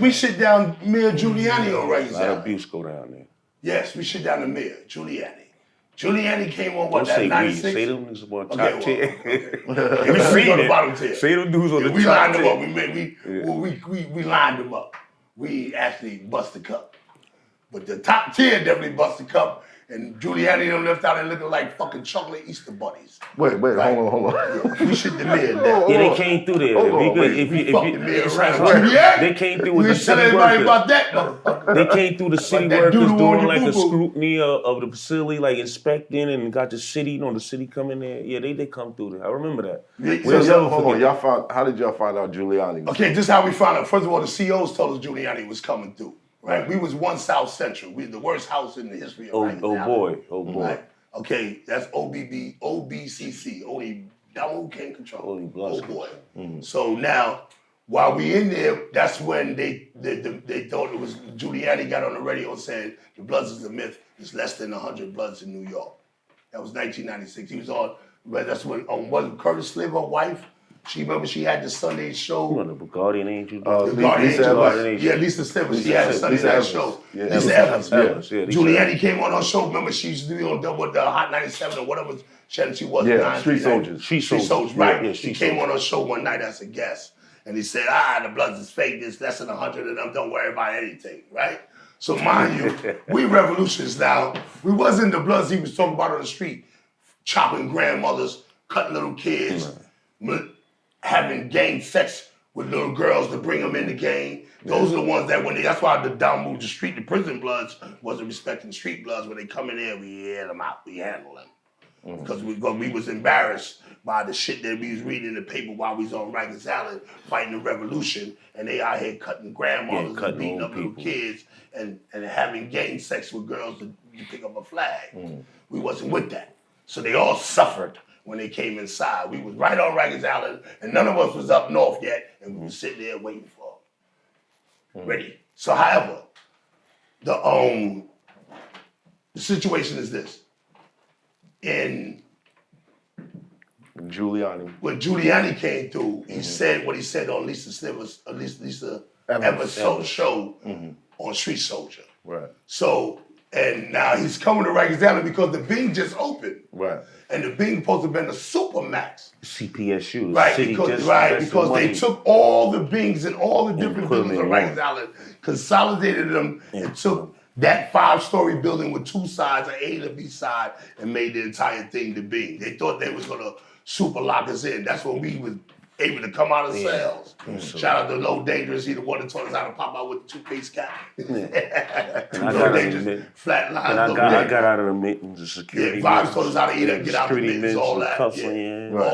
we sit down Mayor Giuliani on Rikers Island. A lot of abuse go down there. Yes, we sit down the Mayor Giuliani. Giuliani came on Don't say 96? we. Say them niggas about top Okay, 10. Yeah, we see on the bottom tier. Say them dudes on the we top lined 10. them up. We lined them up. We actually bust the cup. But the top tier definitely bust the cup. And Giuliani them left out there looking like fucking chocolate Easter bunnies. Wait, right? hold on. We shit the Mayor down. Yeah, they came through there. They came through with the city everybody workers. about that, motherfucker. They came through the city workers doing like a scrutiny of the facility, like inspecting, and got the city, the city coming there. Yeah, they come through there. I remember that. Hold on, how did y'all find out Giuliani was Okay, this is how we found out. First of all, the COs told us Giuliani was coming through. Right, we was 1 South Central. We the worst house in the history of Oh boy. Right? Okay, that's OBCC. Only devil can't control. Only bloods. Oh boy. So now, while we in there, that's when they thought it was Giuliani got on the radio and said the Bloods is a myth. There's less than 100 Bloods in New York. That was 1996. He was on. But that's when wasn't Curtis Sliver wife. She had the Sunday show. The Guardian Angel. Yeah, Lisa Sliver. She had the Sunday night show. Lisa Evans. Giuliani came on her show. Remember, she used to be on with the Hot 97 or whatever channel she was. Yeah, Street Soldiers. Street Soldiers, right. Yeah, she came on her show one night as a guest. And he said, the Bloods is fake. There's less than 100 of them. Don't worry about anything, right? So mind you, we revolutionists now. We wasn't the Bloods he was talking about on the street. Chopping grandmothers, cutting little kids, having gang sex with little girls to bring them in the gang. Those are the ones that that's why the down moved the street, the prison Bloods wasn't respecting street Bloods. When they come in there, we hear them out, we handle them. Because we was embarrassed by the shit that we was reading in the paper while we was on Rikers Island fighting the revolution, and they out here cutting grandmothers and beating up little kids and having gang sex with girls to pick up a flag. We wasn't with that. So they all suffered when they came inside. We was right on Rikers Island, and none of us was up north yet, and we was sitting there waiting for them. Ready. So however, the situation is this. When Giuliani came through, he said what he said on Lisa Evans' show on Street Soldier. Right. So, and now he's coming to Rikers Island because the Bing just opened. Right. And the Bing supposed to have been a supermax. CPSU. Right, because they took all the Bings and all the different buildings on Rikers Island, consolidated them, and took that 5-story building with 2 sides, an A and a B side, and made the entire thing the Bing. They thought they was gonna super lock us in. That's when we was able to come out of cells. Shout out to Low Dangerous. He the one that taught us how to pop out with the toothpaste cap. Low Dangerous, flat line. And I got out of the mittens, the security. Yeah, Vibes taught us how to eat and get out of the mittens, all that. All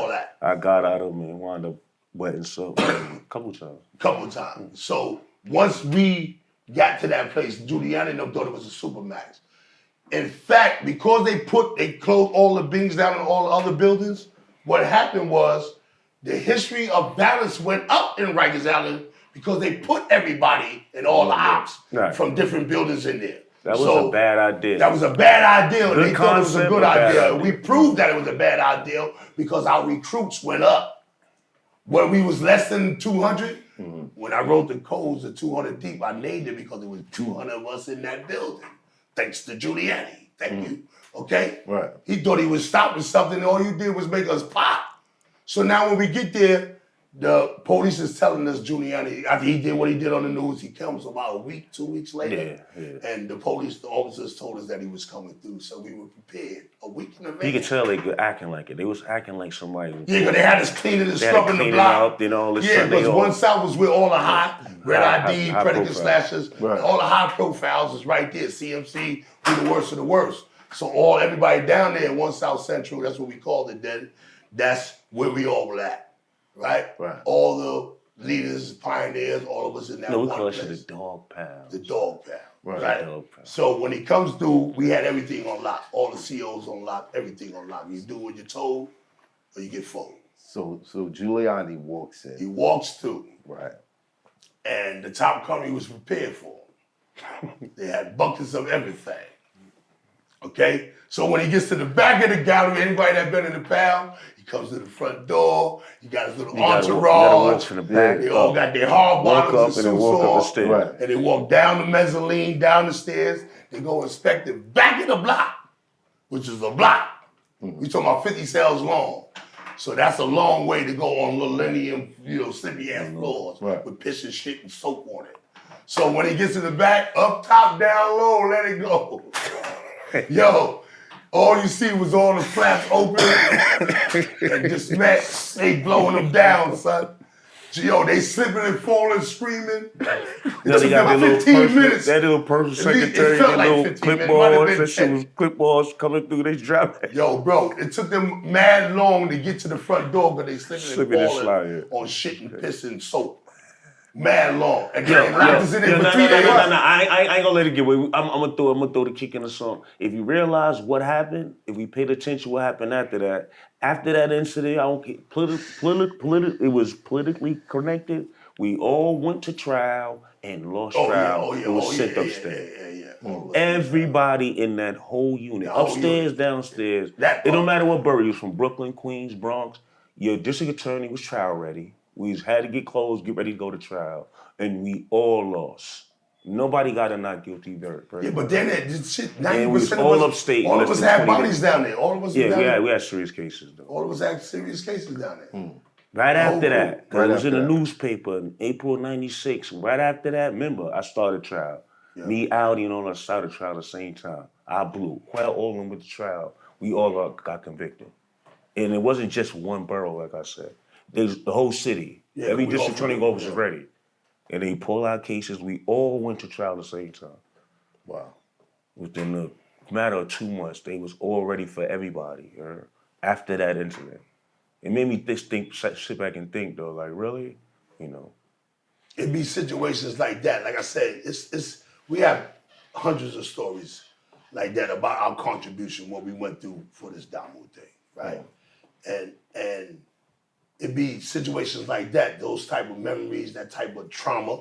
that. I got out of them and wound up wetting so a couple times. So once we got to that place, Giuliani and them thought it was a supermax. In fact, because they closed all the Bings down in all the other buildings, what happened was the history of violence went up in Rikers Island because they put everybody and all the ops from different buildings in there. That was a bad idea. That was a bad idea. They thought it was a good idea. We proved that it was a bad idea because our recruits went up. When we was less than 200, when I wrote the codes of 200 deep, I named it because there was 200 of us in that building. Thanks to Giuliani. Thank you. Okay? Right. He thought he was stopping something, and all you did was make us pop. So now when we get there, the police is telling us Giuliani, after he did what he did on the news, he comes about a week, 2 weeks later. And the officers told us that he was coming through, so we were prepared a week in advance. You could tell they were acting like it. They was acting like somebody. Yeah, because they had us cleaning and scrubbing the block. Because 1 South was with all the red ID, predicate slashers, all the high profiles was right there. CMC, we the worst of the worst. So everybody down there in 1 South Central, that's what we called it then. That's where we all were at, right? All the leaders, pioneers, all of us in that one place. No, we call it the dog pound. The dog pound, right? So when he comes through, we had everything on lock. All the COs on lock, everything on lock. You do what you're told, or you get folded. So Giuliani walks in. He walks through. Right. And the top company was prepared for him. They had buckets of everything. Okay? So when he gets to the back of the gallery, anybody that been in the pound, he comes to the front door, he got his little entourage, from the back, they all got their hard bottoms and suits on, Right. and they walk down the mezzanine, down the stairs, they go inspect the back of the block, which is a block. We talking about 50 cells long. So that's a long way to go on little linear, slippy ass floors with piss and shit and soap on it. So when he gets to the back, up top, down low, let it go. Yo, all you see was all the flaps open and just they blowing them down, son. Yo, they slipping and falling, screaming. They got their 15 minutes. That little personal secretary, felt their like little 15 minutes. clipboards, that shit was clipboards coming through, they dropped. Yo, bro, it took them mad long to get to the front door because they slipping and falling on shit and piss and soap. Mad long. And then they locked us in there for 3 days. No, I ain't gonna let it get away. I'm gonna throw the kick in the song. If you realize what happened, if we paid attention what happened after that incident, I don't care, it was politically connected. We all went to trial and lost trial. It was sent upstairs. Everybody in that whole unit, upstairs, downstairs, it don't matter what borough, you was from Brooklyn, Queens, Bronx, your district attorney was trial ready. We had to get clothes, get ready to go to trial, and we all lost. Nobody got a not guilty verdict. Yeah, but then that shit, 90% and we was all upstate. All of us had bodies down there. All of us we had serious cases though. All of us had serious cases down there. Right after that, because it was in the newspaper in April '96. Right after that, remember, I started trial. Yeah. Me, Aldi, and all us started trial at the same time. I blew. Quell Olin with the trial. We all got convicted. And it wasn't just one borough, like I said. The whole city. Yeah, every district attorney office was ready. And they pulled out cases. We all went to trial at the same time. Wow. Within a matter of 2 months, they was all ready for everybody after that incident. It made me sit back and think, though, like, really? It'd be situations like that. Like I said, we have hundreds of stories like that about our contribution, what we went through for this Damu thing, right? And it'd be situations like that, those type of memories, that type of trauma.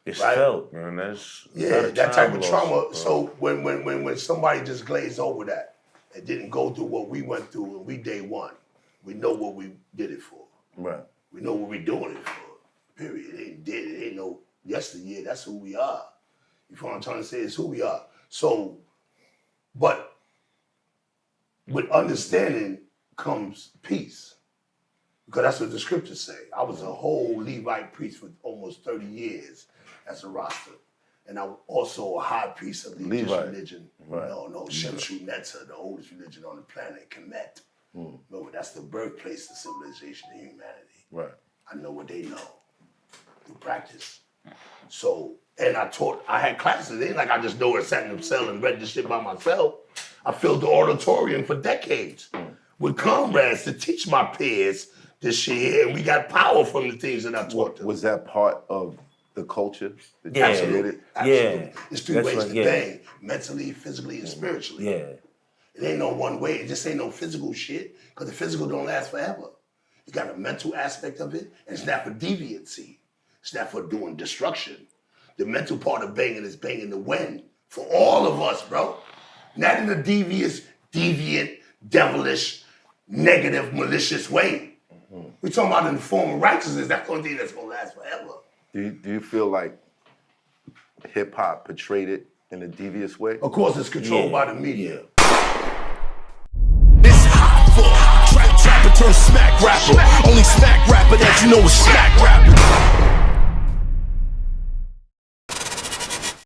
It's felt, man. That type of trauma. So when somebody just glazed over that and didn't go through what we went through and we day one, we know what we did it for. Right. We know what we're doing it for. Period. It ain't no yesteryear. That's who we are. You know what I'm trying to say? It's who we are. So, but with understanding comes peace. Because that's what the scriptures say. I was a whole Levite priest for almost 30 years as a roster. And I'm also a high priest of the Egyptian religion. Right. No, Shemshu Netza, the oldest religion on the planet, Cked. Remember, that's the birthplace of civilization and humanity. Right. I know what they know through practice. So, and I had classes. It ain't like I just know it, sat in the cell and read this shit by myself. I filled the auditorium for decades with comrades to teach my peers this shit here, and we got power from the things that I taught them. Was that part of the culture? Absolutely. It's three ways to think, mentally, physically, and spiritually. Yeah. It ain't no one way. It just ain't no physical shit, because the physical don't last forever. You got a mental aspect of it, and it's not for deviancy. It's not for doing destruction. The mental part of banging is banging the wind for all of us, bro. Not in a deviant, devilish, negative, malicious way. We're talking about in the form of righteousness. That's the only thing that's going to last forever. Do you feel like hip-hop portrayed it in a devious way? Of course, it's controlled by the media. This hot for trapper turn smack rapper. Only smack rapper that you know is smack rapper.